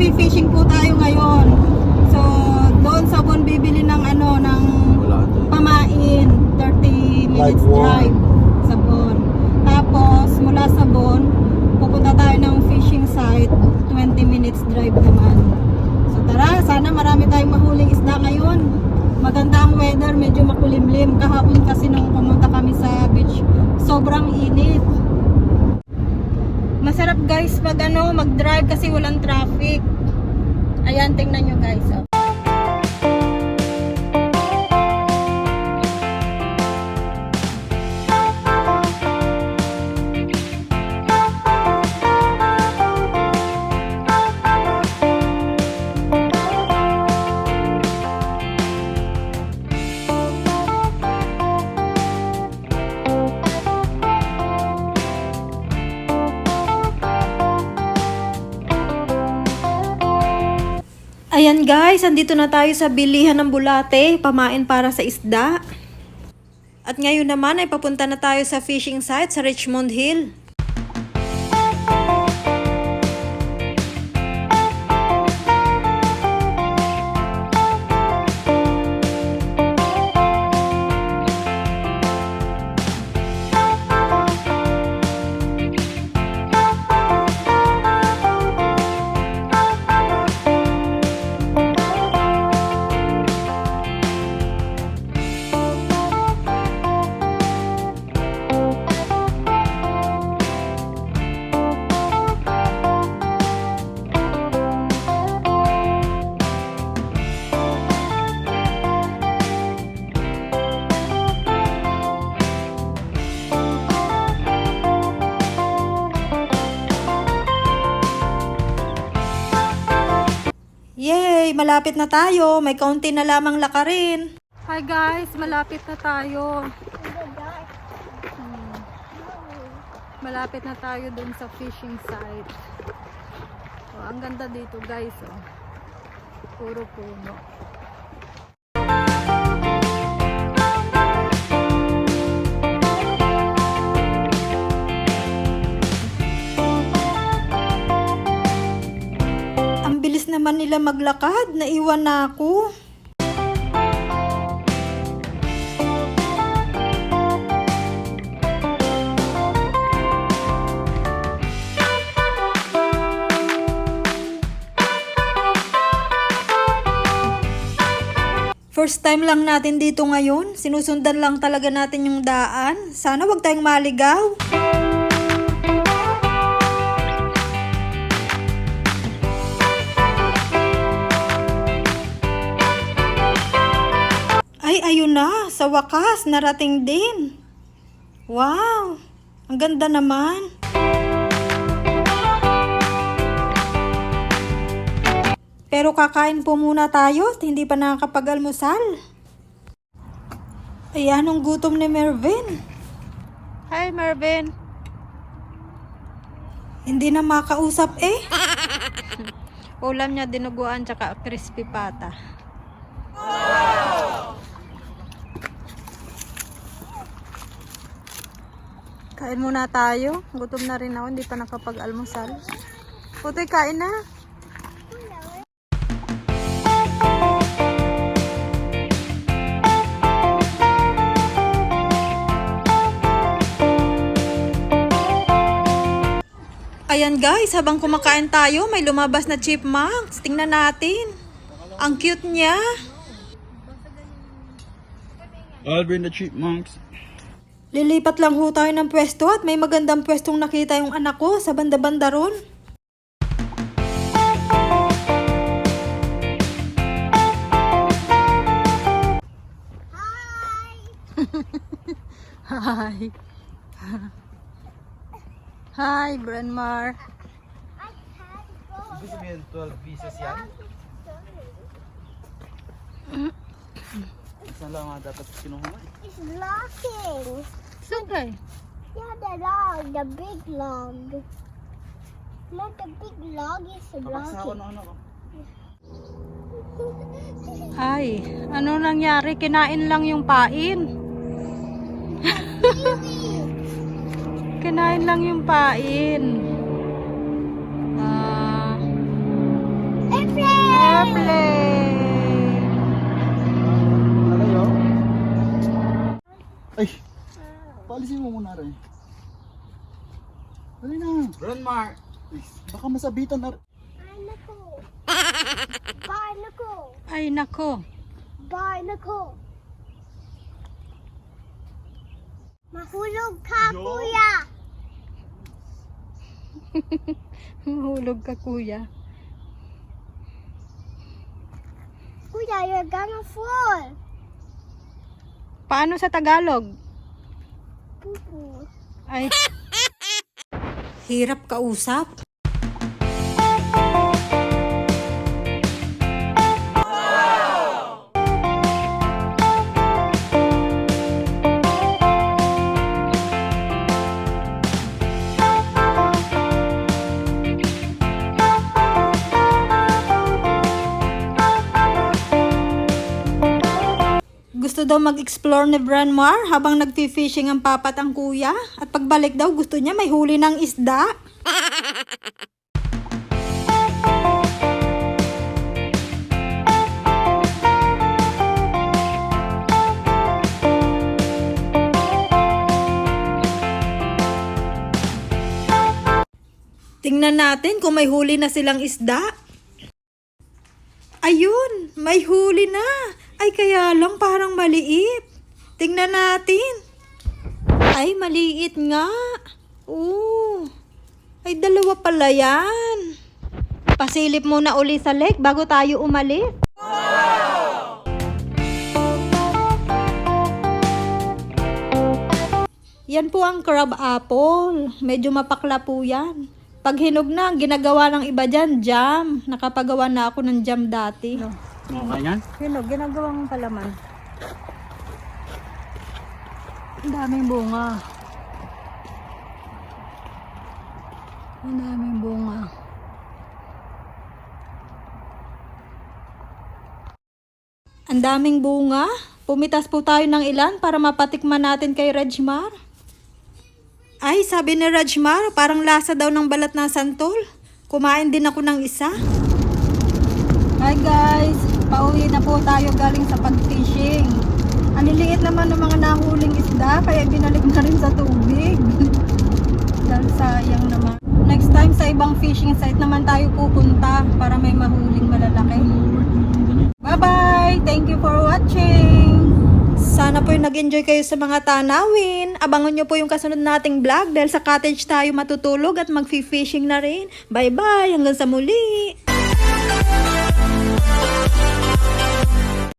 Magfi-fishing po tayo ngayon. So, doon sa Bon bibili ng ano, ng pamain. 30 minutes drive sa Bon. Tapos, mula sa Bon, pupunta tayo ng fishing site. 20 minutes drive naman. So, tara, sana marami tayong mahuling isda ngayon. Maganda ang weather, medyo makulimlim. Kahapon kasi nung pumunta kami sa beach, sobrang init. Masarap guys pag mag-drive kasi walang traffic. Ayan, tingnan nyo guys. Oh. Ayan guys, andito na tayo sa bilihan ng bulate, pamain para sa isda. At ngayon naman ay papunta na tayo sa fishing site sa Richmond Hill. Yay! Malapit na tayo. May kaunti na lamang lakarin. Hi guys! Malapit na tayo. Malapit na tayo dun sa fishing site. Oh, ang ganda dito guys. Oh. Puro puno. Naman nila maglakad, naiwan na ako. First time lang natin dito ngayon, sinusundan lang talaga natin yung daan. Sana wag tayong maligaw. Ay, ayun na. Sa wakas, narating din. Wow! Ang ganda naman. Pero kakain po muna tayo at hindi pa nakakapag-almusal. Ayan ang gutom ni Mervin. Hi, Mervin. Hindi na makausap eh. Ulam niya dinuguan tsaka crispy pata. Wow! Kain muna tayo. Gutom na rin ako. Hindi pa nakapag-almusal. Putoy, kain na. Ayan guys, habang kumakain tayo, may lumabas na chipmunks. Tingnan natin. Ang cute niya. Alvin the chipmunks. Lilipat lang ho tayo ng pwesto at may magandang pwestong nakita yung anak ko sa banda-banda ron. Hi! Hi, Brandmar. Ibig sabihin 12 pieces yan? Saan lang nga dapat kinuha mo? It's locking. Okay. Yeah, the log, the big log. Not the big log is Kapagsawa blocking. ng ano ko. Ay, ano nangyari? Kinain lang yung pain. Kinain lang yung pain. airplane. Ay, paalisin mo muna rin. Dali na. Run, Mark. Ay, baka masabitan na. Ay, nako. Bye, nako. Ay, nako. Bye, nako. Mahulog ka, kuya. Mahulog ka, kuya. Kuya, you're gonna fall. Paano sa Tagalog? Pupu. Ay. Hirap kausap. Gusto daw mag-explore ni Branmar habang nagfi-fishing ang papa at ang kuya. At pagbalik daw gusto niya may huli ng isda. Tingnan natin kung may huli na silang isda. Ayun, may huli na. Ay, kaya lang parang maliit. Tingnan natin. Ay, maliit nga. Oo. Ay, dalawa pala yan. Pasilip muna uli sa lake bago tayo umalis. Yan po ang crab apple. Medyo mapakla po yan. Pag hinog na, ang ginagawa ng iba dyan, jam. Nakapagawa na ako ng jam dati. Okay yan? Hinog, ginagawang palaman. Ang daming bunga. Ang daming bunga. Ang daming bunga. Pumitas po tayo ng ilan para mapatikman natin kay Rajmar. Ay, sabi ni Rajmar, parang lasa daw ng balat ng santol. Kumain din ako ng isa. Hi guys, pauwi na po tayo galing sa pag-fishing. Ang liliit naman ng mga nahuling isda, kaya binalik na rin sa tubig. Dahil sayang naman. Next time sa ibang fishing site naman tayo pupunta para may mahuling malalaki. Bye-bye! Thank you for watching! Sana po yung nag-enjoy kayo sa mga tanawin. Abangan nyo po yung kasunod nating vlog dahil sa cottage tayo matutulog at mag-fishing na rin. Bye-bye! Hanggang sa muli!